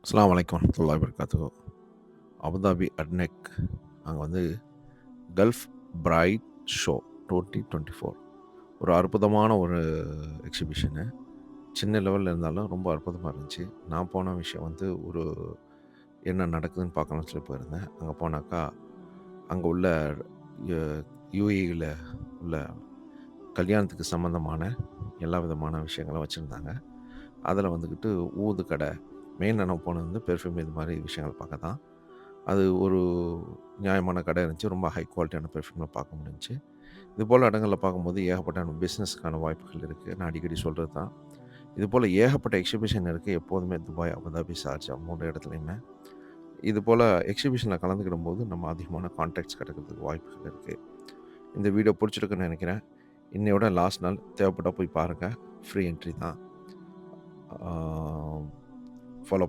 அஸ்ஸலாமு அலைக்கும் வரஹ்மத்துல்லாஹி வபரகாத்துஹு. அபுதாபி அட்னெக் அங்கே வந்து கல்ஃப் பிரைட் ஷோ 2024 ஒரு அற்புதமான ஒரு எக்ஸிபிஷனு. சின்ன லெவலில் இருந்தாலும் ரொம்ப அற்புதமாக இருந்துச்சு. நான் போன விஷயம் வந்து என்ன நடக்குதுன்னு பார்க்கணும்னு சொல்லி போயிருந்தேன். அங்கே போனாக்கா அங்கே உள்ள யூஏஇயில் உள்ள கல்யாணத்துக்கு சம்மந்தமான எல்லா விதமான விஷயங்களும் வச்சுருந்தாங்க. அதில் வந்துக்கிட்டு ஊது கடை, மெயின் நான் போனது வந்து பெர்ஃப்யூம் இது மாதிரி விஷயங்கள் பார்க்க தான். அது ஒரு நியாயமான கடை இருந்துச்சு. ரொம்ப ஹை குவாலிட்டியான பெர்ஃப்யூம்லாம் பார்க்க முடிஞ்சுச்சு. இதுபோல் இடங்களில் பார்க்கும்போது ஏகப்பட்ட பிஸ்னஸ்க்கான வாய்ப்புகள் இருக்குது. நான் அடிக்கடி சொல்கிறது தான். இதுபோல் ஏகப்பட்ட எக்ஸிபிஷன் இருக்குது எப்போதுமே துபாய், அபுதாபி, ஷார்ஜா 3 இடத்துலையுமே. இதுபோல் எக்ஸிபிஷனில் கலந்துக்கிடும்போது நம்ம அதிகமான கான்டாக்ட்ஸ் கிடைக்கிறதுக்கு வாய்ப்புகள் இருக்குது. இந்த வீடியோ பிடிச்சிருக்குன்னு நினைக்கிறேன். இன்னையோட லாஸ்ட் நாள், தேவைப்பட்டால் போய் பாருங்கள். ஃப்ரீ என்ட்ரி தான். ஃபாலோ